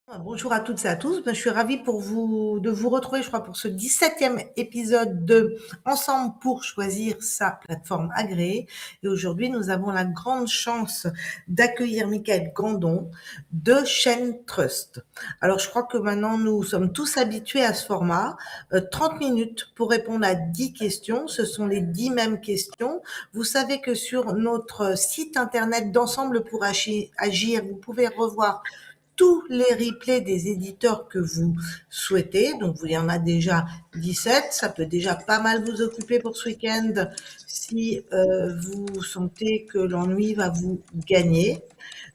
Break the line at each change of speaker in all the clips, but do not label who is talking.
Bonjour à toutes et à tous. Je suis ravie de vous retrouver, je crois, pour ce 17e épisode de Ensemble pour choisir sa plateforme agréée. Et aujourd'hui, nous avons la grande chance d'accueillir Michael Gandon de Chain Trust. Alors, je crois que maintenant, nous sommes tous habitués à ce format. 30 minutes pour répondre à 10 questions. Ce sont les 10 mêmes questions. Vous savez que sur notre site internet d'Ensemble pour agir, vous pouvez revoir tous les replays des éditeurs que vous souhaitez. Donc, il y en a déjà 17. Ça peut déjà pas mal vous occuper pour ce week-end si vous sentez que l'ennui va vous gagner.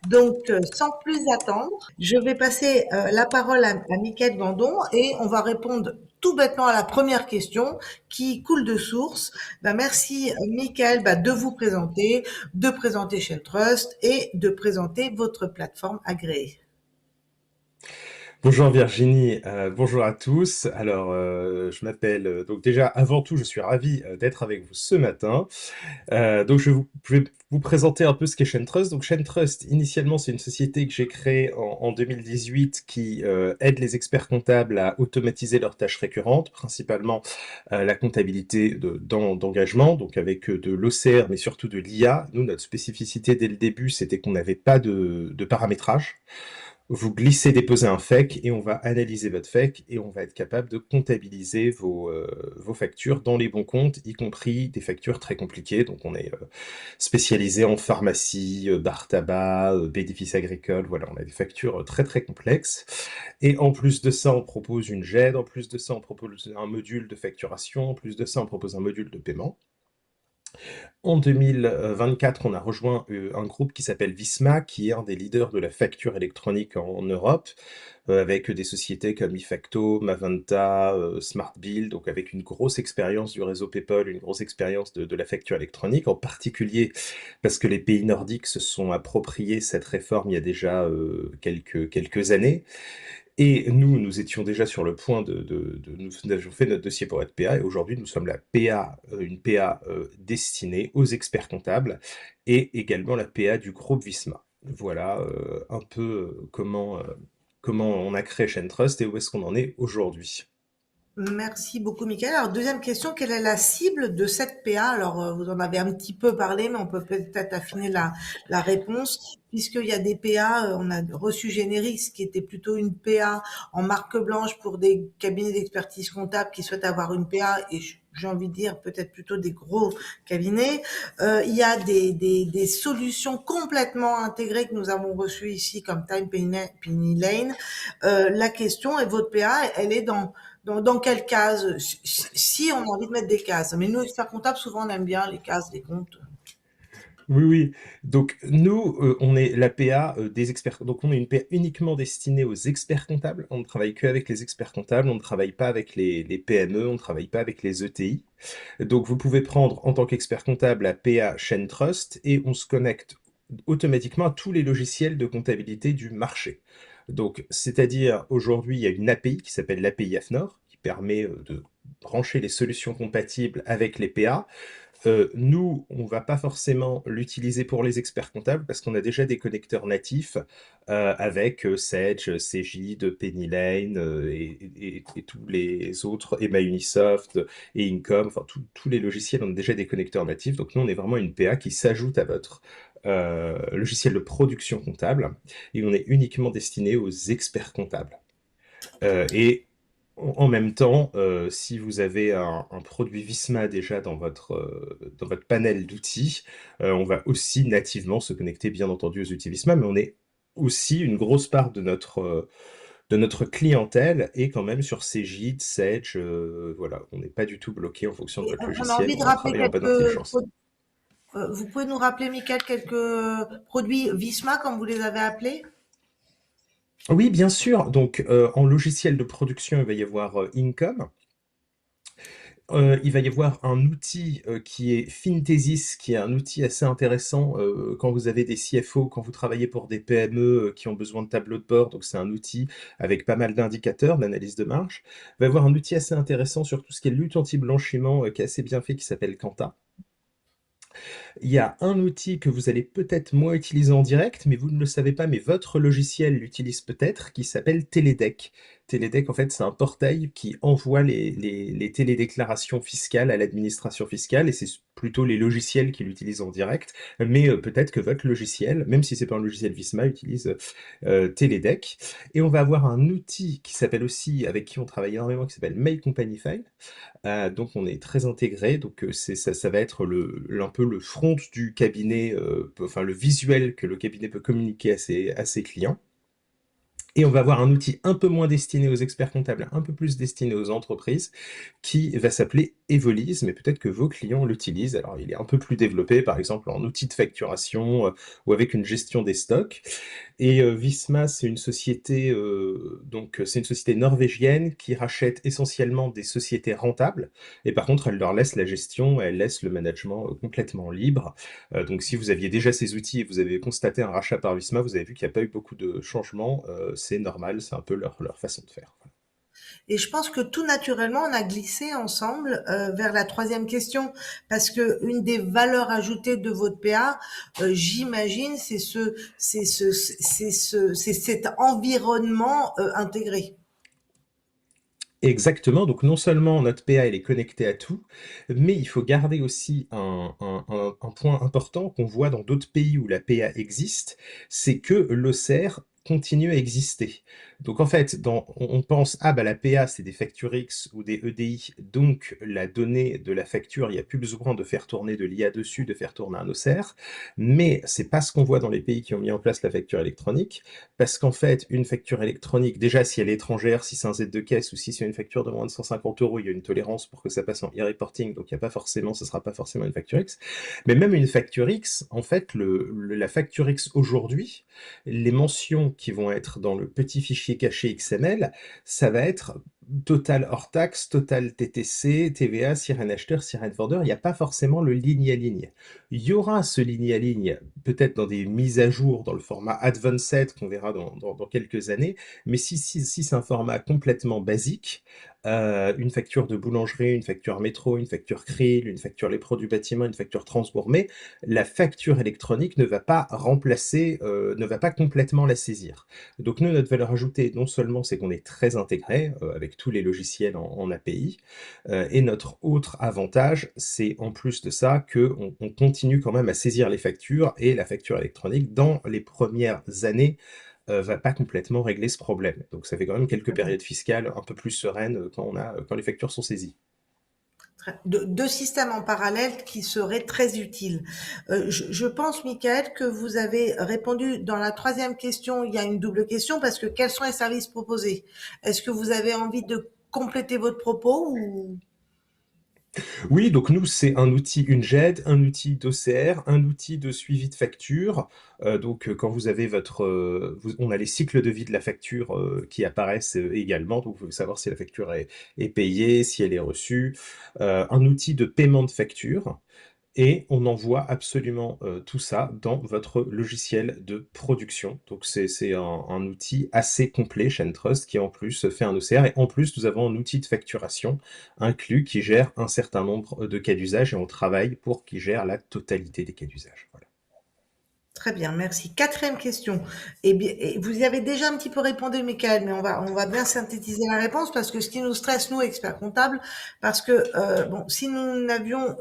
Donc, sans plus attendre, je vais passer la parole à Mickaël Gandon et on va répondre tout bêtement à la première question qui coule de source. Merci Mickaël de vous présenter, de présenter Chain Trust et de présenter votre plateforme agréée.
Bonjour Virginie, bonjour à tous. Alors, je m'appelle, donc déjà, avant tout, je suis ravi d'être avec vous ce matin. Je vais vous présenter un peu ce qu'est Chain Trust. Donc, Chain Trust, initialement, c'est une société que j'ai créée en 2018 qui aide les experts comptables à automatiser leurs tâches récurrentes, principalement la comptabilité d'engagement, donc avec de l'OCR, mais surtout de l'IA. Nous, notre spécificité dès le début, c'était qu'on n'avait pas de paramétrage. Vous glissez, déposez un FEC et on va analyser votre FEC et on va être capable de comptabiliser vos factures dans les bons comptes, y compris des factures très compliquées. Donc on est spécialisé en pharmacie, bar tabac, bénéfices agricoles. Voilà, on a des factures très très complexes. Et en plus de ça, on propose une GED. En plus de ça, on propose un module de facturation. En plus de ça, on propose un module de paiement. En 2024, on a rejoint un groupe qui s'appelle Visma, qui est un des leaders de la facture électronique en Europe, avec des sociétés comme Ifacto, Mavanta, SmartBill, donc avec une grosse expérience du réseau PayPal, une grosse expérience de la facture électronique, en particulier parce que les pays nordiques se sont appropriés cette réforme il y a déjà quelques années. Et nous étions déjà sur le point nous avions fait notre dossier pour être PA, et aujourd'hui, nous sommes la PA, une PA destinée aux experts comptables, et également la PA du groupe Visma. Voilà un peu comment on a créé Chain Trust et où est-ce qu'on en est aujourd'hui.
Merci beaucoup, Michael. Alors, deuxième question, quelle est la cible de cette PA? Alors, vous en avez un petit peu parlé, mais on peut peut-être affiner la réponse, puisqu'il y a des PA, on a reçu Générix, qui était plutôt une PA en marque blanche pour des cabinets d'expertise comptable qui souhaitent avoir une PA, et j'ai envie de dire peut-être plutôt des gros cabinets. Il y a des solutions complètement intégrées que nous avons reçues ici, comme Time Penny Lane. La question est, votre PA, elle est dans quelle case, si on a envie de mettre des cases. Mais nous, experts comptables, souvent, on aime bien les cases, les comptes.
Oui, oui. Donc nous, on est la PA des experts. Donc on est une PA uniquement destinée aux experts comptables. On ne travaille qu'avec les experts comptables. On ne travaille pas avec les PME. On ne travaille pas avec les ETI. Donc vous pouvez prendre en tant qu'expert comptable la PA Chain Trust et on se connecte automatiquement à tous les logiciels de comptabilité du marché. Donc c'est-à-dire aujourd'hui il y a une API qui s'appelle l'API AFNOR qui permet de brancher les solutions compatibles avec les PA. Nous, on va pas forcément l'utiliser pour les experts comptables parce qu'on a déjà des connecteurs natifs avec Sage, Cegid, Pennylane et tous les autres, Emma Unisoft et Income, enfin tous les logiciels ont déjà des connecteurs natifs. Donc nous, on est vraiment une PA qui s'ajoute à votre logiciel de production comptable et on est uniquement destiné aux experts comptables. Et en même temps, si vous avez un produit Visma déjà dans votre panel d'outils, on va aussi nativement se connecter, bien entendu, aux outils Visma, mais on est aussi une grosse part de notre clientèle est quand même sur Cegid, Sage, voilà, on n'est pas du tout bloqué en fonction de
Et
votre
on a
logiciel,
envie de
on
rappeler
travaille en bonne
quelques
intelligence.
vous pouvez nous rappeler, Michael, quelques produits Visma, comme vous les avez appelés?
Oui, bien sûr. Donc, en logiciel de production, il va y avoir Income. Il va y avoir un outil qui est Finthesis, qui est un outil assez intéressant quand vous avez des CFO, quand vous travaillez pour des PME qui ont besoin de tableaux de bord. Donc c'est un outil avec pas mal d'indicateurs d'analyse de marge. Il va y avoir un outil assez intéressant sur tout ce qui est lutte anti-blanchiment qui est assez bien fait, qui s'appelle Quanta. Il y a un outil que vous allez peut-être moins utiliser en direct, mais vous ne le savez pas, mais votre logiciel l'utilise peut-être, qui s'appelle Télédec. Télédec, en fait, c'est un portail qui envoie les télédéclarations fiscales à l'administration fiscale, et c'est plutôt les logiciels qui l'utilisent en direct, mais peut-être que votre logiciel, même si c'est pas un logiciel Visma, utilise Télédec. Et on va avoir un outil qui s'appelle aussi, avec qui on travaille énormément, qui s'appelle Mail Company File. Donc on est très intégré, donc ça va être un peu le front du cabinet, enfin le visuel que le cabinet peut communiquer à ses clients. Et on va avoir un outil un peu moins destiné aux experts comptables, un peu plus destiné aux entreprises, qui va s'appeler Evolise, mais peut-être que vos clients l'utilisent. Alors, il est un peu plus développé, par exemple, en outil de facturation ou avec une gestion des stocks. Et Visma, c'est une société, c'est une société norvégienne qui rachète essentiellement des sociétés rentables. Et par contre, elle leur laisse la gestion, elle laisse le management complètement libre. Donc, si vous aviez déjà ces outils et vous avez constaté un rachat par Visma, vous avez vu qu'il n'y a pas eu beaucoup de changements. C'est normal, c'est un peu leur façon de faire.
Et je pense que tout naturellement, on a glissé ensemble vers la troisième question, parce que une des valeurs ajoutées de votre PA, j'imagine, c'est cet environnement intégré.
Exactement, donc non seulement notre PA elle est connectée à tout, mais il faut garder aussi un point important qu'on voit dans d'autres pays où la PA existe, c'est que l'OCR continue à exister. Donc en fait, on pense, ah bah la PA c'est des factures X ou des EDI, donc la donnée de la facture, il n'y a plus besoin de faire tourner de l'IA dessus, de faire tourner un OCR, mais c'est pas ce qu'on voit dans les pays qui ont mis en place la facture électronique, parce qu'en fait, une facture électronique, déjà si elle est étrangère, si c'est un Z de caisse ou si c'est une facture de moins de 150 euros, il y a une tolérance pour que ça passe en e-reporting, donc il y a pas forcément, ce sera pas forcément une facture X. Mais même une facture X, en fait, la facture X aujourd'hui, les mentions qui vont être dans le petit fichier caché XML, ça va être total hors taxe, total TTC, TVA, sirène acheteur, sirène vendeur, il n'y a pas forcément le ligne à ligne. Il y aura ce ligne à ligne, peut-être dans des mises à jour dans le format Advanced qu'on verra dans quelques années, mais si c'est un format complètement basique, une facture de boulangerie, une facture métro, une facture Krill, une facture les produits bâtiments, une facture transgourmet, la facture électronique ne va pas remplacer, ne va pas complètement la saisir. Donc nous, notre valeur ajoutée, non seulement c'est qu'on est très intégré avec tous les logiciels en API, et notre autre avantage, c'est en plus de ça qu'on continue quand même à saisir les factures, et la facture électronique, dans les premières années, va pas complètement régler ce problème. Donc ça fait quand même quelques périodes fiscales un peu plus sereines quand les factures sont saisies.
Deux systèmes en parallèle qui seraient très utiles. Je pense, Michael, que vous avez répondu dans la troisième question. Il y a une double question parce que quels sont les services proposés? Est-ce que vous avez envie de compléter votre propos ou...
Oui, donc nous, c'est un outil, une GED, un outil d'OCR, un outil de suivi de facture. Quand vous avez on a les cycles de vie de la facture qui apparaissent également. Donc, vous pouvez savoir si la facture est payée, si elle est reçue. Un outil de paiement de facture. Et on envoie absolument tout ça dans votre logiciel de production. Donc c'est un outil assez complet, ShaneTrust, qui en plus fait un OCR. Et en plus, nous avons un outil de facturation inclus qui gère un certain nombre de cas d'usage, et on travaille pour qu'il gère la totalité des cas d'usage. Voilà.
Très bien, merci. Quatrième question. Eh bien, vous y avez déjà un petit peu répondu, Michael, mais on va bien synthétiser la réponse parce que ce qui nous stresse, nous, experts comptables, parce que, bon, si nous n'avions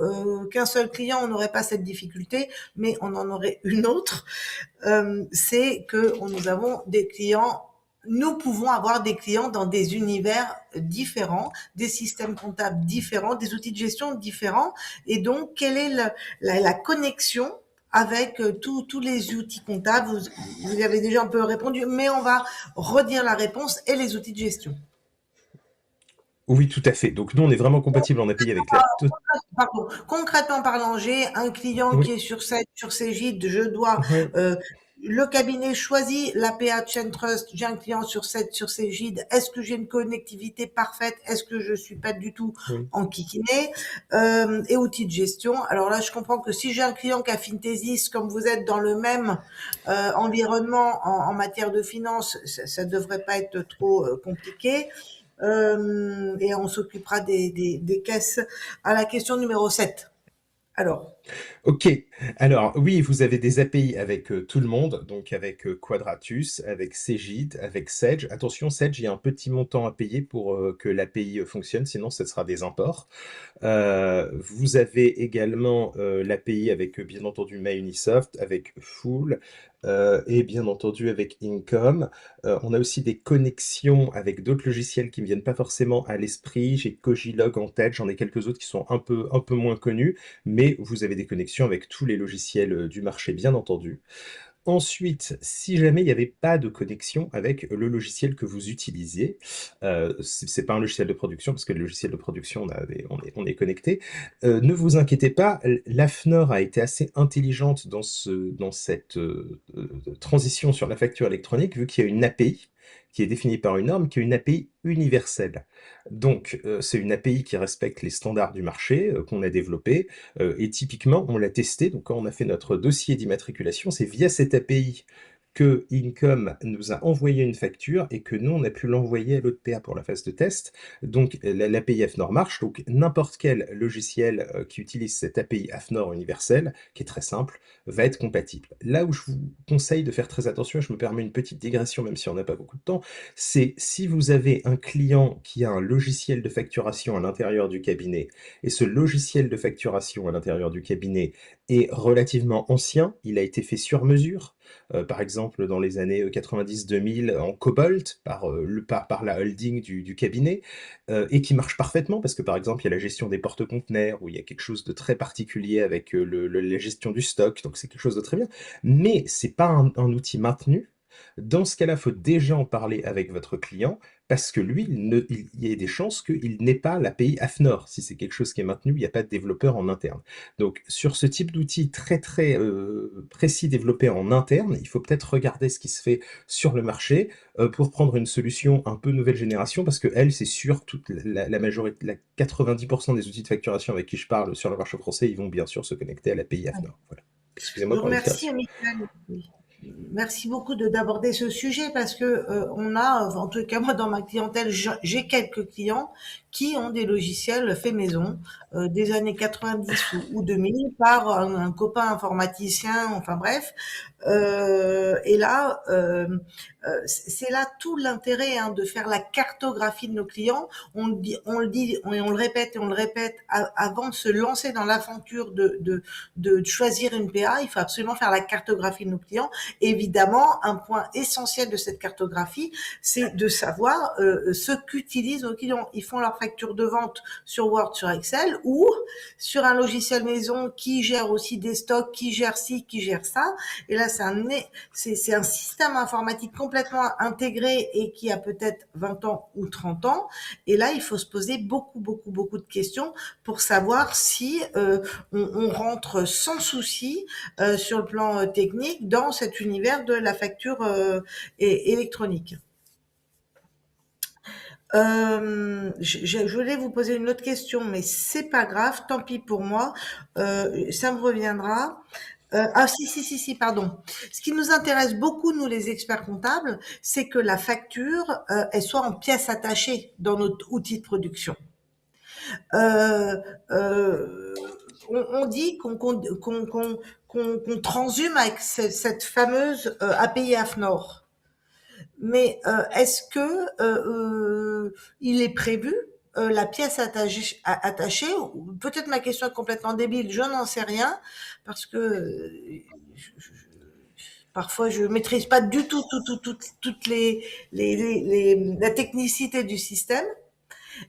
qu'un seul client, on n'aurait pas cette difficulté, mais on en aurait une autre. C'est que nous avons des clients, nous pouvons avoir des clients dans des univers différents, des systèmes comptables différents, des outils de gestion différents. Et donc, quelle est la connexion avec tous les outils comptables? Vous y avez déjà un peu répondu, mais on va redire la réponse et les outils de gestion.
Oui, tout à fait. Donc nous, on est vraiment compatible en API avec la...
Pardon. Concrètement parlant, j'ai un client qui
Oui,
est sur Cégide, je dois,
ouais,
le cabinet choisit l'APA Chain Trust, j'ai un client sur Cégide, est-ce que j'ai une connectivité parfaite? Est-ce que je suis pas du tout
oui.
enquiquinée? Et outils de gestion. Alors là, je comprends que si j'ai un client qui a Fintesis, comme vous êtes dans le même environnement en matière de finance, ça devrait pas être trop compliqué. Et on s'occupera des caisses à la question numéro 7. Alors,
Ok, alors oui, vous avez des API avec tout le monde, donc avec Quadratus, avec Cegid, avec Sedge. Attention, Sedge, il y a un petit montant à payer pour que l'API fonctionne, sinon ce sera des imports. Vous avez également l'API avec bien entendu MyUnisoft, avec Full et bien entendu avec Income. On a aussi des connexions avec d'autres logiciels qui ne me viennent pas forcément à l'esprit. J'ai Cogilog en tête, j'en ai quelques autres qui sont un peu moins connus, mais vous avez des connexions avec tous les logiciels du marché, bien entendu. Ensuite, si jamais il n'y avait pas de connexion avec le logiciel que vous utilisiez, c'est pas un logiciel de production, parce que le logiciel de production, on est connecté, ne vous inquiétez pas, l'AFNOR a été assez intelligente dans cette transition sur la facture électronique, vu qu'il y a une API qui est définie par une norme, qui est une API universelle. Donc, c'est une API qui respecte les standards du marché qu'on a développé, et typiquement, on l'a testé, donc quand on a fait notre dossier d'immatriculation, c'est via cette API que Income nous a envoyé une facture et que nous, on a pu l'envoyer à l'autre PA pour la phase de test. Donc l'API AFNOR marche, donc n'importe quel logiciel qui utilise cette API AFNOR universelle, qui est très simple, va être compatible. Là où je vous conseille de faire très attention, et je me permets une petite digression, même si on n'a pas beaucoup de temps, c'est si vous avez un client qui a un logiciel de facturation à l'intérieur du cabinet, et ce logiciel de facturation à l'intérieur du cabinet est relativement ancien, il a été fait sur mesure, par exemple dans les années 90-2000 en Cobalt par la holding du cabinet, et qui marche parfaitement parce que par exemple il y a la gestion des porte-conteneurs où il y a quelque chose de très particulier avec la gestion du stock, donc c'est quelque chose de très bien, mais c'est pas un outil maintenu. Dans ce cas-là, il faut déjà en parler avec votre client parce que lui, il y a des chances qu'il n'ait pas l'API AFNOR. Si c'est quelque chose qui est maintenu, il n'y a pas de développeur en interne. Donc, sur ce type d'outil très très précis développé en interne, il faut peut-être regarder ce qui se fait sur le marché pour prendre une solution un peu nouvelle génération parce que elle, c'est sûr, toute la majorité, 90% des outils de facturation avec qui je parle sur le marché français, ils vont bien sûr se connecter à l'API AFNOR. Voilà.
Je
Excusez-moi
vous
pour la
remercie,
digression.
Michael. Oui. Merci beaucoup d'aborder ce sujet parce que on a, en tout cas moi dans ma clientèle, j'ai quelques clients qui ont des logiciels faits maison des années 90 ou 2000 par un copain informaticien, enfin bref. Et là, c'est là tout l'intérêt de faire la cartographie de nos clients. On le répète et on le répète avant de se lancer dans l'aventure de choisir une PA. Il faut absolument faire la cartographie de nos clients. Évidemment, un point essentiel de cette cartographie, c'est de savoir ce qu'utilisent nos clients. Ils font leur facture de vente sur Word, sur Excel ou sur un logiciel maison qui gère aussi des stocks, qui gère ci, qui gère ça. Et là, c'est un système informatique complètement intégré et qui a peut-être 20 ans ou 30 ans. Et là, il faut se poser beaucoup de questions pour savoir si on rentre sans souci sur le plan technique dans cet univers de la facture électronique. Je voulais vous poser une autre question, mais c'est pas grave, tant pis pour moi, ça me reviendra. Si, pardon. Ce qui nous intéresse beaucoup, nous les experts comptables, c'est que la facture, elle soit en pièces attachées dans notre outil de production. Euh, euh, on dit qu'on transhume avec cette fameuse API AFNOR. Mais est-ce que il est prévu la pièce attachée, peut-être ma question est complètement débile, je n'en sais rien, parce que parfois je maîtrise pas du toutes la technicité du système.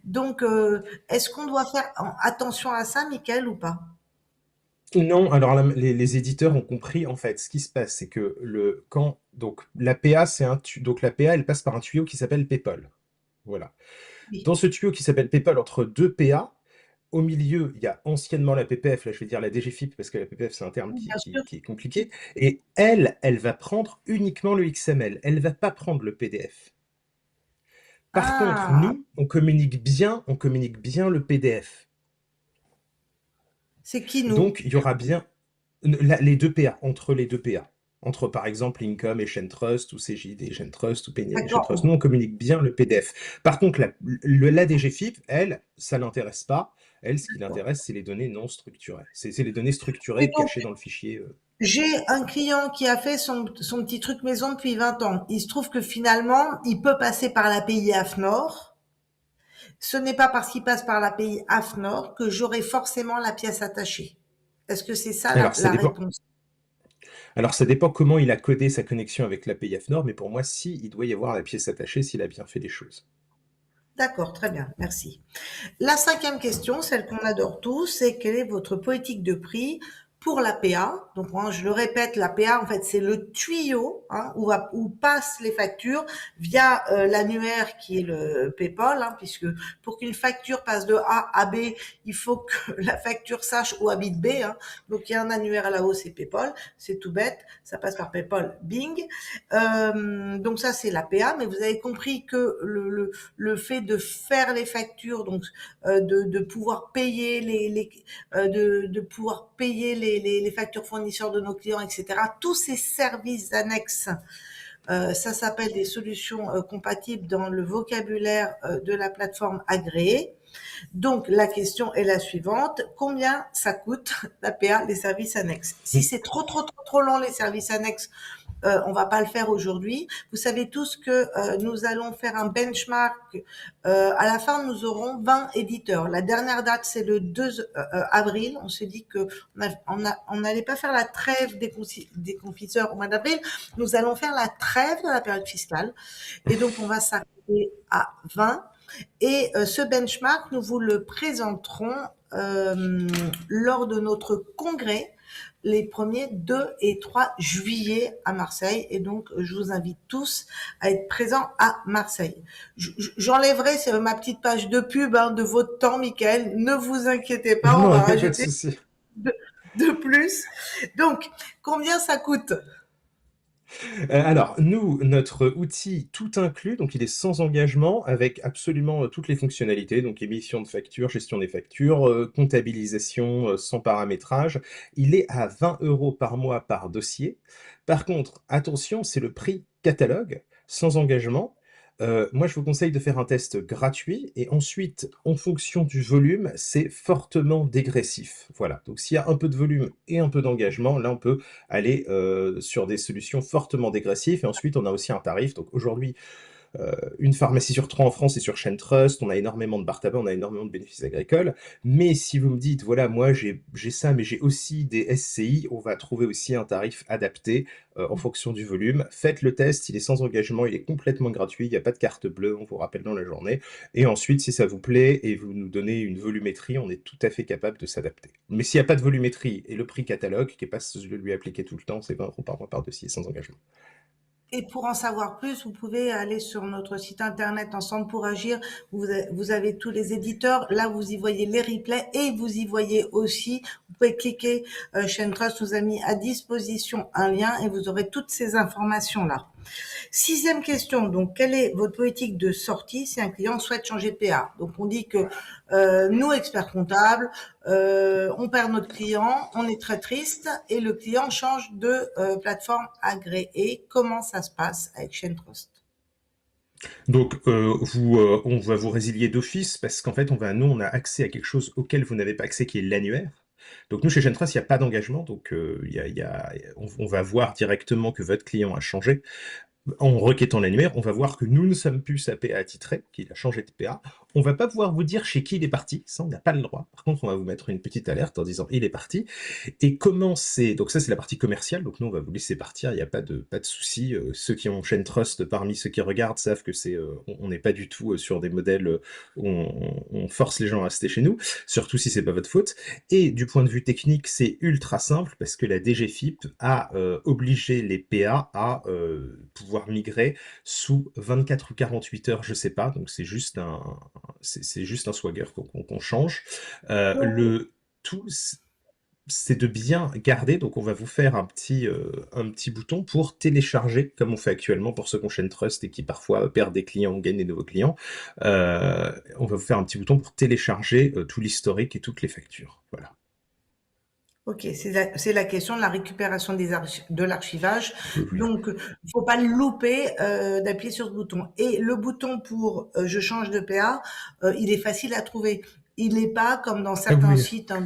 Donc, est-ce qu'on doit faire attention à ça, Michael, ou pas?
Non, alors les éditeurs ont compris en fait. Ce qui se passe, c'est que donc la PA, donc la PA, elle passe par un tuyau qui s'appelle PayPal. Voilà.
Oui,
Dans ce tuyau qui s'appelle PayPal entre deux PA, au milieu, il y a anciennement la PPF. Là, je vais dire la DGFIP parce que la PPF c'est un terme
bien sûr.
qui est compliqué. Et elle va prendre uniquement le XML. Elle va pas prendre le PDF. Par contre,
Ah,
nous, on communique bien le PDF.
c'est qui nous?
Donc, il y aura bien les deux PA, entre les deux PA. entre par exemple Income et Chaintrust, ou CJD et Chaintrust, ou PNL et Chaintrust. Nous,
D'accord.
on communique bien le PDF. Par contre, la DGFIP, elle, ça l'intéresse pas. Elle, ce qui
D'accord.
l'intéresse, c'est les données non structurées. C'est les données
Et
structurées
donc,
cachées dans le fichier.
j'ai un client qui a fait son petit truc maison depuis 20 ans. Il se trouve que finalement, il peut passer par l'API AFNOR. Ce n'est pas parce qu'il passe par l'API AFNOR que j'aurai forcément la pièce attachée. Est-ce que c'est ça
Alors, ça
la
dépend.
réponse?
Alors, ça dépend comment il a codé sa connexion avec l'API AFNOR, mais pour moi, si, il doit y avoir la pièce attachée s'il a bien fait les choses.
D'accord, très bien, merci. La cinquième question, celle qu'on adore tous, c'est quelle est votre politique de prix pour l'APA? Donc, moi, je le répète, l'APA, en fait, c'est le tuyau où passent les factures via l'annuaire qui est le PayPal, puisque pour qu'une facture passe de A à B, il faut que la facture sache où habite B. Donc, il y a un annuaire là-haut, c'est PayPal. C'est tout bête, ça passe par PayPal, bing. Donc, ça, c'est l'APA, mais vous avez compris que le fait de faire les factures, donc de pouvoir payer de pouvoir payer les factures fournisseurs de nos clients, etc. Tous ces services annexes, ça s'appelle des solutions compatibles dans le vocabulaire de la plateforme agréée. Donc la question est la suivante: combien ça coûte l'APA, les services annexes? Si c'est trop long les services annexes, on va pas le faire aujourd'hui. Vous savez tous que nous allons faire un benchmark. À la fin, nous aurons 20 éditeurs. La dernière date, c'est le 2 avril. On s'est dit que on n'allait pas faire la trêve des confiseurs au mois d'avril. Nous allons faire la trêve de la période fiscale. Et donc, on va s'arrêter à 20. Et ce benchmark, nous vous le présenterons lors de notre congrès les 1er, 2 et 3 juillet à Marseille. Et donc, je vous invite tous à être présents à Marseille. J'enlèverai ma petite page de pub de votre temps, Mickaël. Ne vous inquiétez pas, on
Non,
va
il n'y a pas de
rajouter
souci.
de, de plus. Donc, combien ça coûte?
Alors, nous, notre outil tout inclus, donc il est sans engagement, avec absolument toutes les fonctionnalités, donc émission de factures, gestion des factures, comptabilisation sans paramétrage. Il est à 20 € par mois par dossier. Par contre, attention, c'est le prix catalogue, sans engagement. Moi, je vous conseille de faire un test gratuit et ensuite, en fonction du volume, c'est fortement dégressif. Voilà. Donc, s'il y a un peu de volume et un peu d'engagement, là, on peut aller sur des solutions fortement dégressives. Et ensuite, on a aussi un tarif. Donc, aujourd'hui, une pharmacie sur trois en France est sur Chaintrust, on a énormément de bar tabac, on a énormément de bénéfices agricoles. Mais si vous me dites, voilà, moi j'ai ça, mais j'ai aussi des SCI, on va trouver aussi un tarif adapté en fonction du volume. Faites le test, il est sans engagement, il est complètement gratuit, il n'y a pas de carte bleue, on vous rappelle dans la journée. Et ensuite, si ça vous plaît et vous nous donnez une volumétrie, on est tout à fait capable de s'adapter. Mais s'il n'y a pas de volumétrie et le prix catalogue, qui est pas ce que je lui appliquer tout le temps, c'est 20 € par mois par dossier sans engagement.
Et pour en savoir plus, vous pouvez aller sur notre site internet Ensemble pour agir. Vous avez tous les éditeurs. Là, vous y voyez les replays et vous y voyez aussi, vous pouvez cliquer, Chaintrust nous a mis à disposition un lien et vous aurez toutes ces informations-là. Sixième question, donc quelle est votre politique de sortie si un client souhaite changer de PA? Donc on dit que nous, experts comptables, on perd notre client, on est très triste et le client change de plateforme agréée. Comment ça se passe avec Chaintrust?
Donc, on va vous résilier d'office parce qu'en fait, nous, on a accès à quelque chose auquel vous n'avez pas accès, qui est l'annuaire. Donc, nous, chez Gentrust, il n'y a pas d'engagement. Donc, on va voir directement que votre client a changé. En requêtant l'annuaire, on va voir que nous ne sommes plus sa PA attitrée, qu'il a changé de PA. On va pas pouvoir vous dire chez qui il est parti, ça on n'a pas le droit. Par contre, on va vous mettre une petite alerte en disant il est parti. Et comment c'est... Donc ça c'est la partie commerciale, donc nous on va vous laisser partir, il n'y a pas de souci. Ceux qui ont Chaintrust, parmi ceux qui regardent, savent que on n'est pas du tout sur des modèles où on force les gens à rester chez nous, surtout si c'est pas votre faute. Et du point de vue technique, c'est ultra simple parce que la DGFIP a obligé les PA à pouvoir migrer sous 24 ou 48 heures, je sais pas, donc c'est juste un swagger qu'on change.
Donc,
Le tout, c'est de bien garder, donc on va vous faire un petit bouton pour télécharger, comme on fait actuellement pour ceux qui ont Chaintrust et qui parfois perdent des clients ou gagnent des nouveaux clients. On va vous faire un petit bouton pour télécharger tout l'historique et toutes les factures. Voilà.
OK, c'est la question de la récupération de l'archivage.
Oui.
Donc, il faut pas le louper, d'appuyer sur ce bouton. Et le bouton pour je change de PA, il est facile à trouver. Il n'est pas comme dans
Ah
certains
oui.
sites, hein,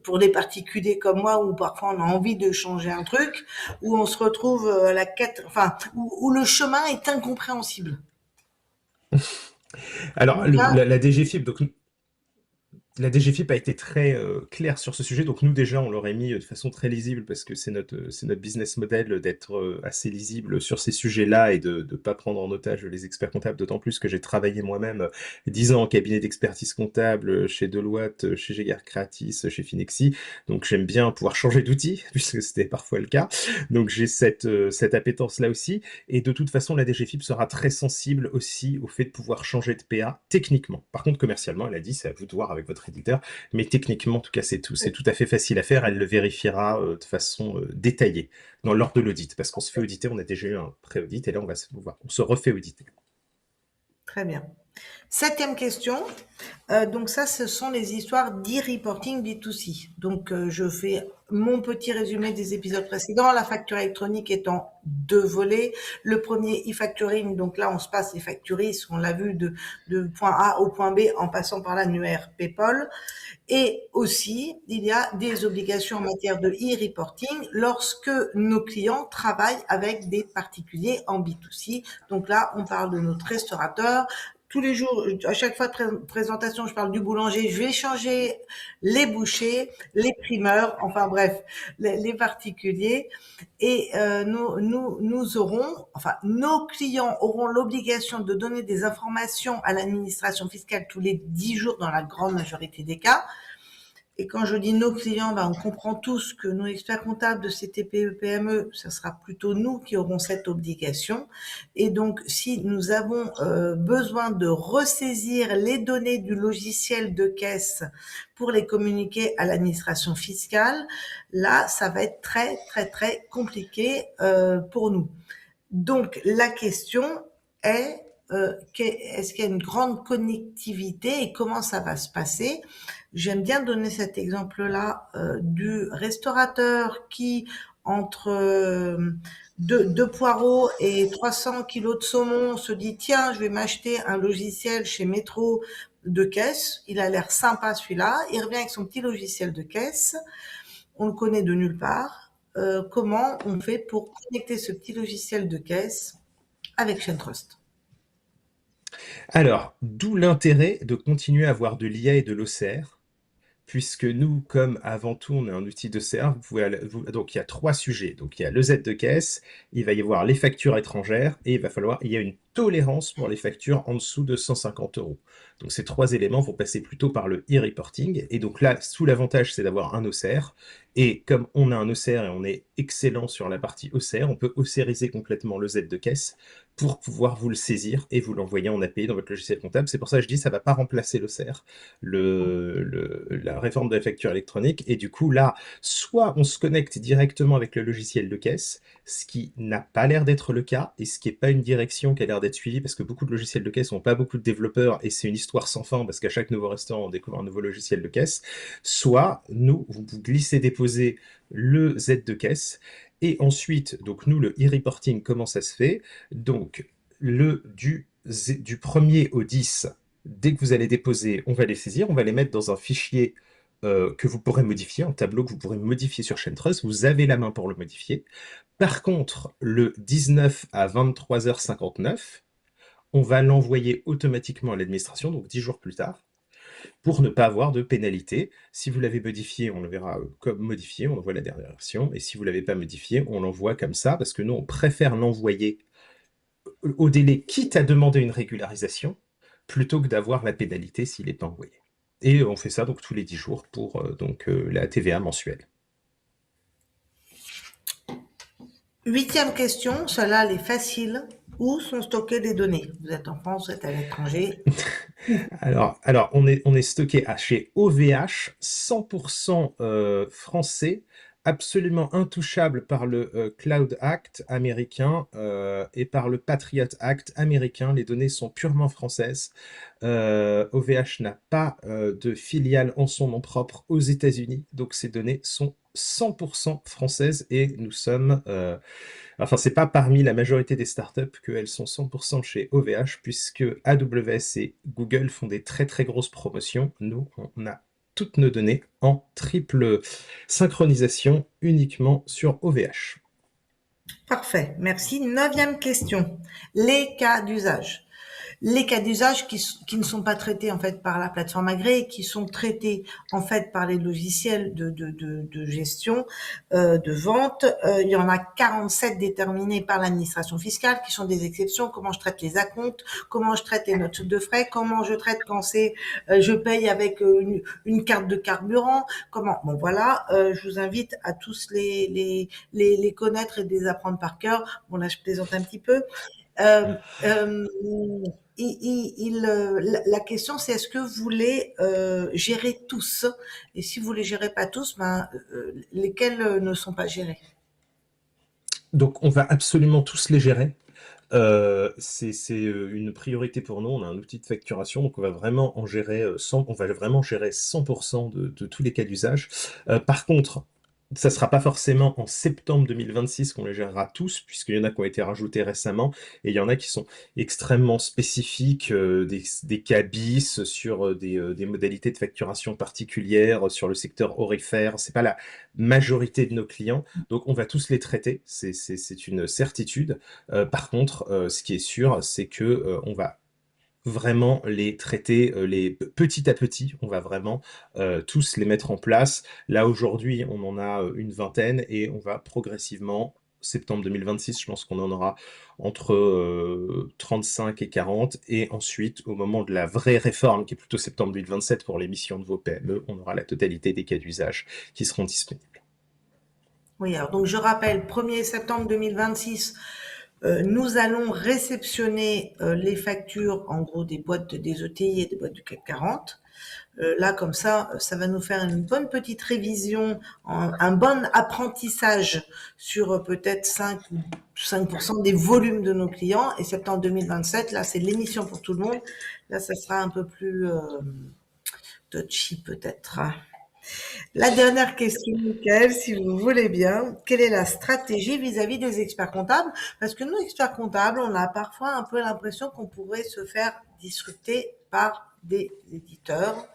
pour les particuliers comme moi, où parfois on a envie de changer un truc, où on se retrouve à la quête, enfin, où le chemin est incompréhensible.
Alors,
Donc là,
la DGFIP, donc la DGFIP a été très claire sur ce sujet, donc nous déjà on l'aurait mis de façon très lisible parce que c'est notre business model d'être assez lisible sur ces sujets-là et de ne pas prendre en otage les experts comptables, d'autant plus que j'ai travaillé moi-même 10 ans en cabinet d'expertise comptable chez Deloitte, chez Gégard Creatis, chez Finexi, donc j'aime bien pouvoir changer d'outil puisque c'était parfois le cas, donc j'ai cette appétence-là aussi, et de toute façon la DGFIP sera très sensible aussi au fait de pouvoir changer de PA techniquement. Par contre commercialement, elle a dit c'est à vous de voir avec votre éditeur, mais techniquement, en tout cas, c'est tout à fait facile à faire. Elle le vérifiera de façon détaillée lors de l'audit, parce qu'on se fait auditer, on a déjà eu un pré-audit, et là, on se refait auditer.
très bien. Septième question. Donc ça, ce sont les histoires d'e-reporting B2C. Donc je fais mon petit résumé des épisodes précédents, la facture électronique étant deux volets. Le premier e-facturing, donc là on se passe les facturistes, on l'a vu de point A au point B en passant par l'annuaire PayPal. Et aussi, il y a des obligations en matière de e-reporting lorsque nos clients travaillent avec des particuliers en B2C. Donc là, on parle de notre restaurateur. Tous les jours, à chaque fois de présentation, je parle du boulanger. Je vais changer les bouchers, les primeurs, enfin bref, les particuliers. Et nous aurons, enfin, nos clients auront l'obligation de donner des informations à l'administration fiscale tous les 10 jours dans la grande majorité des cas. Et quand je dis nos clients, on comprend tous que nos experts comptables de ces TPE-PME, ça sera plutôt nous qui aurons cette obligation. Et donc, si nous avons besoin de ressaisir les données du logiciel de caisse pour les communiquer à l'administration fiscale, là, ça va être très, très, très compliqué pour nous. Donc, la question est, est-ce qu'il y a une grande connectivité et comment ça va se passer? J'aime bien donner cet exemple-là du restaurateur qui, entre deux poireaux et 300 kilos de saumon, se dit tiens, je vais m'acheter un logiciel chez Métro de caisse. Il a l'air sympa celui-là. Il revient avec son petit logiciel de caisse. On le connaît de nulle part. Comment on fait pour connecter ce petit logiciel de caisse avec ShareTrust?
Alors, d'où l'intérêt de continuer à avoir de l'IA et de l'OCR, puisque nous, comme avant tout, on est un outil d'OCR, donc il y a trois sujets. Donc il y a le Z de caisse, il va y avoir les factures étrangères, et il y a une tolérance pour les factures en dessous de 150 euros. Donc ces trois éléments vont passer plutôt par le e-reporting. Et donc là, sous l'avantage, c'est d'avoir un OCR. Et comme on a un OCR et on est excellent sur la partie OCR, on peut OCRiser complètement le Z de caisse pour pouvoir vous le saisir et vous l'envoyer en API dans votre logiciel comptable. C'est pour ça que je dis que ça ne va pas remplacer l'OCR, la réforme de la facture électronique. Et du coup, là, soit on se connecte directement avec le logiciel de caisse, ce qui n'a pas l'air d'être le cas, et ce qui n'est pas une direction qui a l'air d'être suivie, parce que beaucoup de logiciels de caisse n'ont pas beaucoup de développeurs, et c'est une histoire sans fin, parce qu'à chaque nouveau restaurant, on découvre un nouveau logiciel de caisse. Soit, nous, vous glissez, déposez le Z de caisse, et ensuite, donc nous, le e-reporting, comment ça se fait? Donc, du 1er au 10, dès que vous allez déposer, on va les saisir, on va les mettre dans un fichier que vous pourrez modifier, un tableau que vous pourrez modifier sur ShareTrust, vous avez la main pour le modifier. Par contre, le 19 à 23h59, on va l'envoyer automatiquement à l'administration, donc 10 jours plus tard, pour ne pas avoir de pénalité. Si vous l'avez modifié, on le verra comme modifié, on envoie la dernière version, et si vous ne l'avez pas modifié, on l'envoie comme ça, parce que nous, on préfère l'envoyer au délai, quitte à demander une régularisation, plutôt que d'avoir la pénalité s'il n'est pas envoyé. Et on fait ça donc tous les 10 jours pour la TVA mensuelle.
Huitième question, celle-là, elle est facile. Où sont stockées les données? Vous êtes en France, vous êtes à l'étranger.
Alors on est stocké chez OVH, 100% français, absolument intouchable par le Cloud Act américain et par le Patriot Act américain. Les données sont purement françaises. OVH n'a pas de filiale en son nom propre aux États-Unis, donc ces données sont 100% françaises et nous sommes, enfin c'est pas parmi la majorité des startups qu'elles sont 100% chez OVH puisque AWS et Google font des très très grosses promotions. Nous, on a toutes nos données en triple synchronisation uniquement sur OVH.
Parfait, merci. 9e question. Les cas d'usage. Les cas d'usage qui ne sont pas traités en fait par la plateforme agréée, qui sont traités en fait par les logiciels de gestion, de vente. Il y en a 47 déterminés par l'administration fiscale, qui sont des exceptions. Comment je traite les acomptes, comment je traite les notes de frais, comment je traite quand c'est je paye avec une carte de carburant. Comment bon voilà. Je vous invite à tous les connaître et de les apprendre par cœur. Bon là je plaisante un petit peu. Euh, euh, la question, c'est est-ce que vous les gérez tous? Et si vous les gérez pas tous, ben, lesquels ne sont pas gérés?
Donc on va absolument tous les gérer. C'est une priorité pour nous. On a un outil de facturation, donc on va vraiment en gérer on va vraiment gérer 100% de tous les cas d'usage. Par contre, ça sera pas forcément en septembre 2026 qu'on les gérera tous, puisqu'il y en a qui ont été rajoutés récemment, et il y en a qui sont extrêmement spécifiques, des cas bis sur des modalités de facturation particulières, sur le secteur aurifère. C'est pas la majorité de nos clients, donc on va tous les traiter, c'est une certitude. Par contre, ce qui est sûr, c'est que on va vraiment les traiter petit à petit. On va vraiment tous les mettre en place. Là, aujourd'hui, on en a une vingtaine et on va progressivement, septembre 2026, je pense qu'on en aura entre 35 et 40. Et ensuite, au moment de la vraie réforme, qui est plutôt septembre 2027 pour l'émission de vos PME, on aura la totalité des cas d'usage qui seront disponibles.
Oui, alors donc je rappelle, 1er septembre 2026, nous allons réceptionner les factures, en gros, des boîtes des ETI et des boîtes du CAC 40. Là, comme ça va nous faire une bonne petite révision, un bon apprentissage sur peut-être 5% des volumes de nos clients. Et septembre 2027, là, c'est l'émission pour tout le monde. Là, ça sera un peu plus touchy peut-être. La dernière question, Michael, si vous voulez bien, quelle est la stratégie vis-à-vis des experts comptables? Parce que nous, experts comptables, on a parfois un peu l'impression qu'on pourrait se faire disrupter par des éditeurs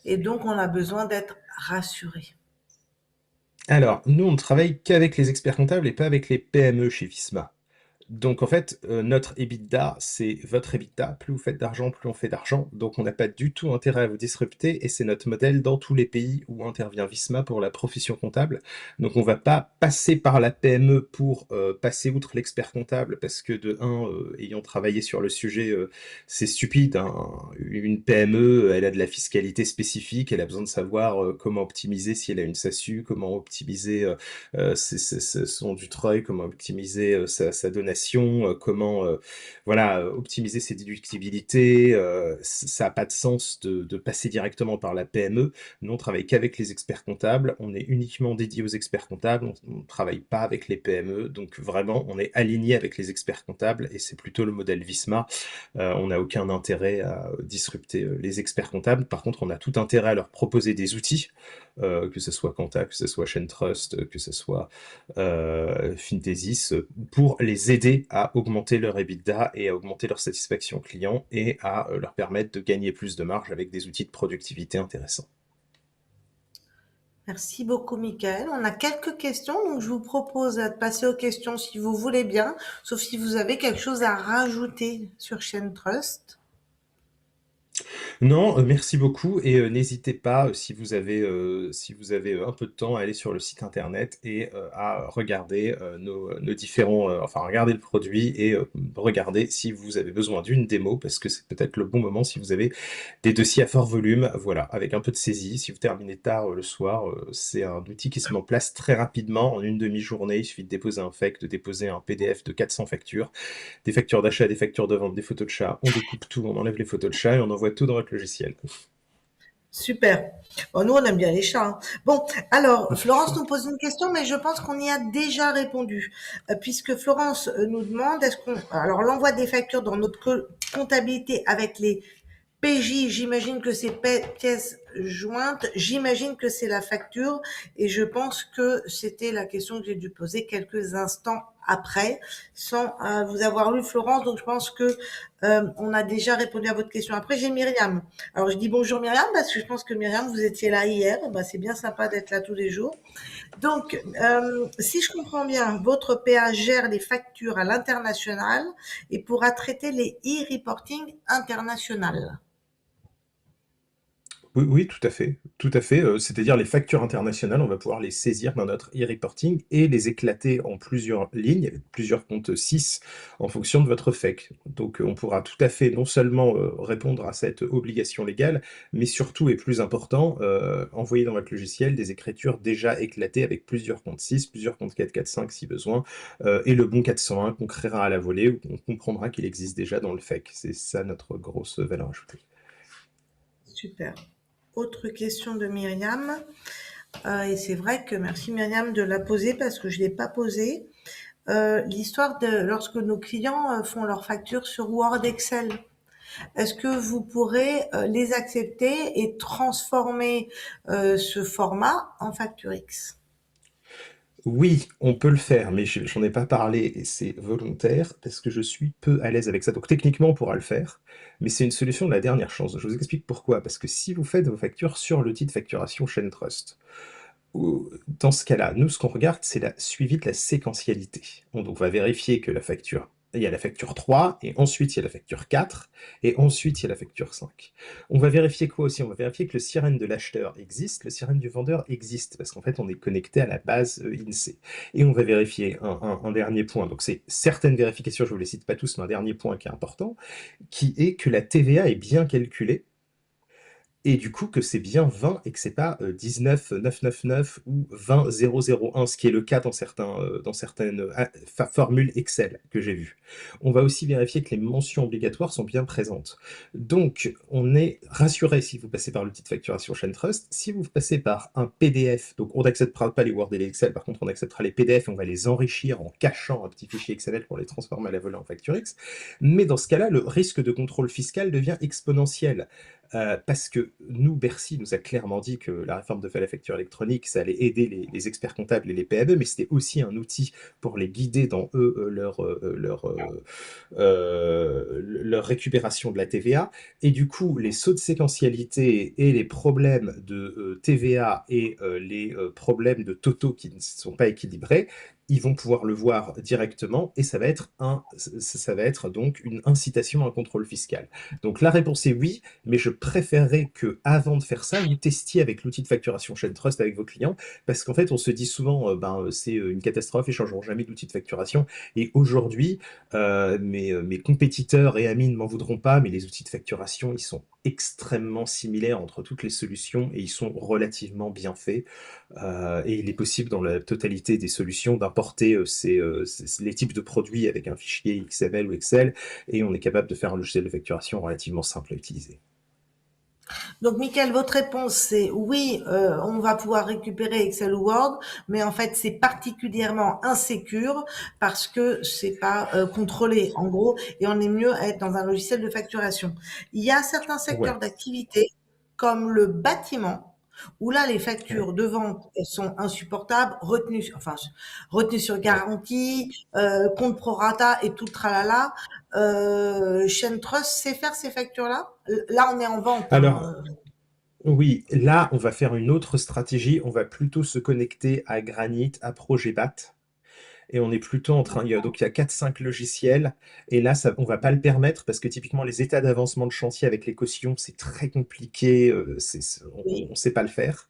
et donc on a besoin d'être rassuré.
Alors, nous, on ne travaille qu'avec les experts comptables et pas avec les PME chez Visma. Donc en fait, notre EBITDA, c'est votre EBITDA. Plus vous faites d'argent, plus on fait d'argent. Donc on n'a pas du tout intérêt à vous disrupter et c'est notre modèle dans tous les pays où intervient Visma pour la profession comptable. Donc on va pas passer par la PME pour passer outre l'expert comptable parce que de un, ayant travaillé sur le sujet, c'est stupide, hein. Une PME, elle a de la fiscalité spécifique, elle a besoin de savoir comment optimiser si elle a une SASU, comment optimiser son Dutreuil, comment optimiser sa donation, comment voilà, optimiser ses déductibilités. Ça n'a pas de sens de passer directement par la PME. Nous, on travaille qu'avec les experts comptables. On est uniquement dédié aux experts comptables. On ne travaille pas avec les PME. Donc vraiment, on est aligné avec les experts comptables et c'est plutôt le modèle Visma. On n'a aucun intérêt à disrupter les experts comptables. Par contre, on a tout intérêt à leur proposer des outils, que ce soit Quanta, que ce soit ShareTrust, que ce soit Fintesis, pour les aider à augmenter leur EBITDA et à augmenter leur satisfaction client et à leur permettre de gagner plus de marge avec des outils de productivité intéressants.
Merci beaucoup, Michael. On a quelques questions, donc je vous propose de passer aux questions si vous voulez bien, sauf si vous avez quelque chose à rajouter sur Chain Trust.
Non, merci beaucoup et n'hésitez pas, si vous avez un peu de temps, à aller sur le site internet et à regarder nos différents, enfin regarder le produit et regarder si vous avez besoin d'une démo parce que c'est peut-être le bon moment si vous avez des dossiers à fort volume. Voilà, avec un peu de saisie, si vous terminez tard le soir, c'est un outil qui se met en place très rapidement en une demi-journée. Il suffit de déposer un FAQ, de déposer un PDF de 400 factures, des factures d'achat, des factures de vente, des photos de chat. On découpe tout, on enlève les photos de chat et on envoie tout dans votre logiciel.
Super. Bon, nous, on aime bien les chats, hein. Bon, alors, Florence nous pose une question, mais je pense qu'on y a déjà répondu, puisque Florence nous demande, est-ce qu'on, alors, l'envoi des factures dans notre comptabilité avec les PJ, j'imagine que c'est pièces jointes, j'imagine que c'est la facture, et je pense que c'était la question que j'ai dû poser quelques instants après, sans vous avoir lu, Florence, donc je pense que on a déjà répondu à votre question. Après, j'ai Myriam. Alors, je dis bonjour Myriam, parce que je pense que Myriam, vous étiez là hier, bah, c'est bien sympa d'être là tous les jours. Donc, si je comprends bien, votre PA gère les factures à l'international et pourra traiter les e-reporting international.
Oui, oui, tout à fait, tout à fait. C'est-à-dire les factures internationales, on va pouvoir les saisir dans notre e-reporting et les éclater en plusieurs lignes, avec plusieurs comptes 6, en fonction de votre FEC. Donc, on pourra tout à fait non seulement répondre à cette obligation légale, mais surtout, et plus important, envoyer dans votre logiciel des écritures déjà éclatées avec plusieurs comptes 6, plusieurs comptes 4, 4, 5 si besoin, et le bon 401 qu'on créera à la volée ou qu'on comprendra qu'il existe déjà dans le FEC. C'est ça notre grosse valeur ajoutée.
Super. Autre question de Myriam. Et c'est vrai que merci Myriam de la poser parce que je ne l'ai pas posée. L'histoire de lorsque nos clients font leurs factures sur Word Excel. Est-ce que vous pourrez les accepter et transformer ce format en facture X?
Oui, on peut le faire, mais j'en ai pas parlé et c'est volontaire parce que je suis peu à l'aise avec ça. Donc techniquement, on pourra le faire, mais c'est une solution de la dernière chance. Je vous explique pourquoi. Parce que si vous faites vos factures sur l'outil de facturation ShaneTrust, dans ce cas-là, nous, ce qu'on regarde, c'est la suivi de la séquentialité. Donc, on va vérifier que la facture, il y a la facture 3, et ensuite il y a la facture 4, et ensuite il y a la facture 5. On va vérifier quoi aussi? On va vérifier que le sirène de l'acheteur existe, le sirène du vendeur existe, parce qu'en fait, on est connecté à la base INSEE. Et on va vérifier un dernier point. Donc, c'est certaines vérifications, je ne vous les cite pas tous, mais un dernier point qui est important, qui est que la TVA est bien calculée et du coup que c'est bien 20 et que c'est pas 19 999 ou 20 001, ce qui est le cas dans certaines formules Excel que j'ai vues. On va aussi vérifier que les mentions obligatoires sont bien présentes. Donc, on est rassuré si vous passez par l'outil de facturation ShaneTrust. Si vous passez par un PDF, donc on n'acceptera pas les Word et les Excel, par contre on acceptera les PDF et on va les enrichir en cachant un petit fichier XML pour les transformer à la volée en facture X. Mais dans ce cas-là, le risque de contrôle fiscal devient exponentiel. Parce que nous, Bercy nous a clairement dit que la réforme de la facture électronique, ça allait aider les experts comptables et les PME, mais c'était aussi un outil pour les guider dans leur récupération de la TVA. Et du coup, les sauts de séquentialité et les problèmes de TVA et les problèmes de totaux qui ne sont pas équilibrés, ils vont pouvoir le voir directement et ça va être donc une incitation à un contrôle fiscal. Donc la réponse est oui, mais je préférerais que, avant de faire ça, vous testiez avec l'outil de facturation ShaneTrust avec vos clients, parce qu'en fait, on se dit souvent, c'est une catastrophe, ils changeront jamais d'outil de facturation. Et aujourd'hui, mes compétiteurs et amis ne m'en voudront pas, mais les outils de facturation, ils sont extrêmement similaires entre toutes les solutions et ils sont relativement bien faits. Et il est possible dans la totalité des solutions d'importer les types de produits avec un fichier XML ou Excel, et on est capable de faire un logiciel de facturation relativement simple à utiliser.
Donc, Michael, votre réponse, c'est oui, on va pouvoir récupérer Excel ou Word, mais en fait, c'est particulièrement insécure parce que c'est pas contrôlé, en gros, et on est mieux à être dans un logiciel de facturation. Il y a certains secteurs
Ouais,
d'activité, comme le bâtiment, où là, les
ouais.
factures de vente, elles sont insupportables, retenues sur
Ouais.
garantie, compte prorata et tout le tralala. ShaneTrust sait faire ces factures-là? Là, on est en vente,
Alors,
hein.
oui, là, on va faire une autre stratégie. On va plutôt se connecter à Granit, à Progebat. Et on est plutôt en train, donc il y a 4-5 logiciels, et là, ça, on va pas le permettre parce que typiquement les états d'avancement de chantier avec les cautions, c'est très compliqué, on
Oui,
sait pas le faire.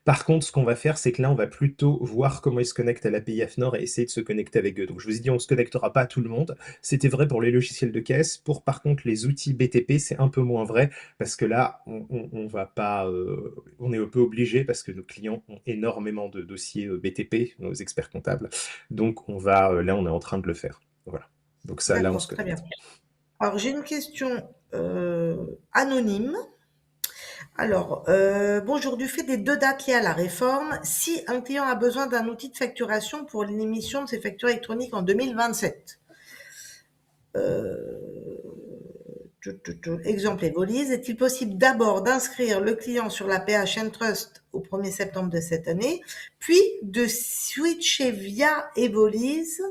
Par contre, ce qu'on va faire, c'est que là, on va plutôt voir comment ils se connectent à l'API AFNOR et essayer de se connecter avec eux. Donc, je vous ai dit, on ne se connectera pas à tout le monde. C'était vrai pour les logiciels de caisse. Pour, par contre, les outils BTP, c'est un peu moins vrai parce que là, on va pas, on est un peu obligé parce que nos clients ont énormément de dossiers BTP, nos experts comptables. Donc, là, on est en train de le faire. Voilà. Donc, ça, là, on se
d'accord, très bien.
connecte.
Alors, j'ai une question anonyme. Alors, bonjour, du fait des 2 dates liées à la réforme, si un client a besoin d'un outil de facturation pour l'émission de ses factures électroniques en 2027, exemple Evolise, est-il possible d'abord d'inscrire le client sur la PH Trust au 1er septembre de cette année, puis de switcher via Evolise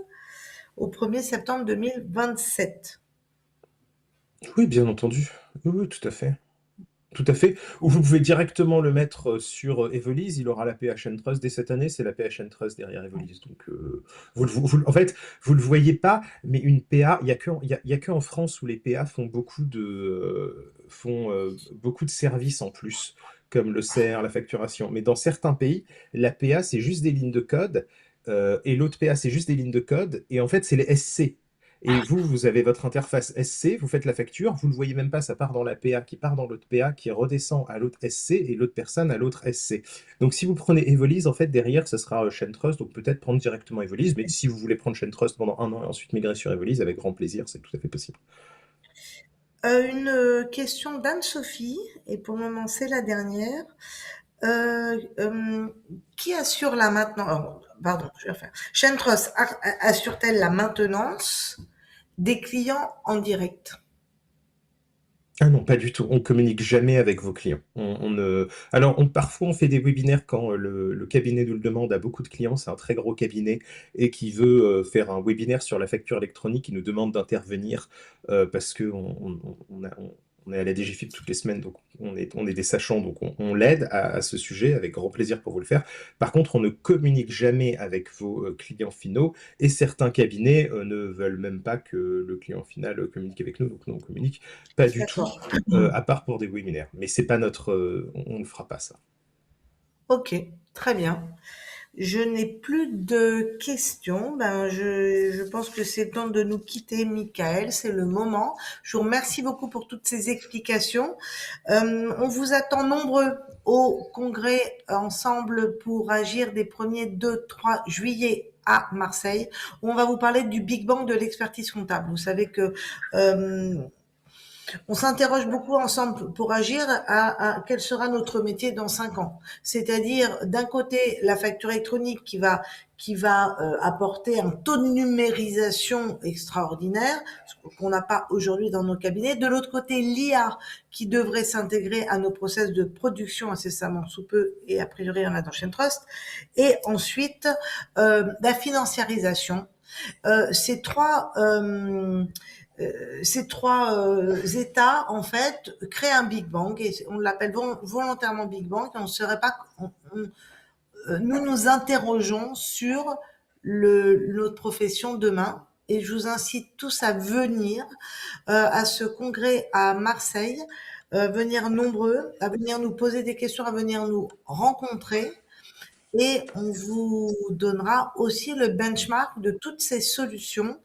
au 1er septembre 2027?
Oui, bien entendu. Oui, oui, tout à fait. Tout à fait. Ou vous pouvez directement le mettre sur Evolise, il aura la PHN Trust dès cette année, c'est la PHN Trust derrière Evolise. Donc, en fait, vous le voyez pas, mais une PA, il y a que en France où les PA font beaucoup de services en plus, comme le CER, la facturation. Mais dans certains pays, la PA, c'est juste des lignes de code, et l'autre PA, c'est juste des lignes de code, et en fait, c'est les SC. Et vous avez votre interface SC, vous faites la facture, vous ne le voyez même pas, ça part dans la PA, qui part dans l'autre PA, qui redescend à l'autre SC, et l'autre personne à l'autre SC. Donc si vous prenez Evolise, en fait, derrière, ça sera Trust, donc peut-être prendre directement Evolise, mais si vous voulez prendre Trust pendant un an et ensuite migrer sur Evolise, avec grand plaisir, c'est tout à fait possible.
Une question d'Anne-Sophie, et pour le moment c'est la dernière. Qui assure la maintenance? Pardon, je vais refaire. Chentros assure-t-elle la maintenance des clients en direct?
Ah non, pas du tout. On communique jamais avec vos clients. Alors, parfois, on fait des webinaires quand le cabinet nous le demande à beaucoup de clients. C'est un très gros cabinet et qui veut faire un webinaire sur la facture électronique. Il nous demande d'intervenir parce que on est à la DGFiP toutes les semaines, donc on est des sachants, donc on l'aide à ce sujet avec grand plaisir pour vous le faire. Par contre, on ne communique jamais avec vos clients finaux et certains cabinets ne veulent même pas que le client final communique avec nous, donc nous on communique pas du tout,
D'accord.
à part pour des webinaires. Mais c'est pas notre, on ne fera pas ça.
Ok, très bien. Je n'ai plus de questions. Ben, je pense que c'est le temps de nous quitter, Michael. C'est le moment. Je vous remercie beaucoup pour toutes ces explications. On vous attend nombreux au congrès ensemble pour agir des 1er 2, 3 juillet à Marseille, où on va vous parler du Big Bang de l'expertise comptable. Vous savez que euh, on s'interroge beaucoup ensemble pour agir à quel sera notre métier dans 5 ans. C'est-à-dire, d'un côté, la facture électronique qui va apporter un taux de numérisation extraordinaire, ce qu'on n'a pas aujourd'hui dans nos cabinets. De l'autre côté, l'IA qui devrait s'intégrer à nos process de production incessamment sous peu, et a priori, il y en a dans Trust. Et ensuite, la financiarisation. Ces trois états, en fait, créent un Big Bang, et on l'appelle volontairement Big Bang, et on serait pas, nous nous interrogeons sur notre profession demain, et je vous incite tous à venir à ce congrès à Marseille, venir nombreux, à venir nous poser des questions, à venir nous rencontrer, et on vous donnera aussi le benchmark de toutes ces solutions.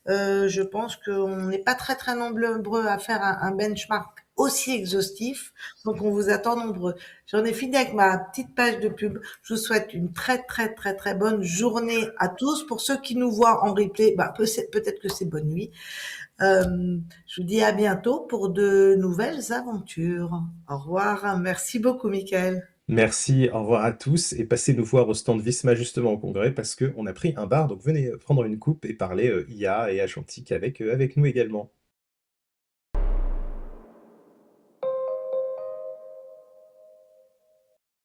Je pense qu'on n'est pas très très nombreux à faire un benchmark aussi exhaustif, donc on vous attend nombreux. J'en ai fini avec ma petite page de pub. Je vous souhaite une très très très très bonne journée à tous. Pour ceux qui nous voient en replay, bah, peut-être que c'est bonne nuit. Je vous dis à bientôt pour de nouvelles aventures. Au revoir. Merci beaucoup, Michael.
Merci, au revoir à tous et passez nous voir au stand Visma justement au congrès parce qu'on a pris un bar, donc venez prendre une coupe et parler IA et agentique avec nous également.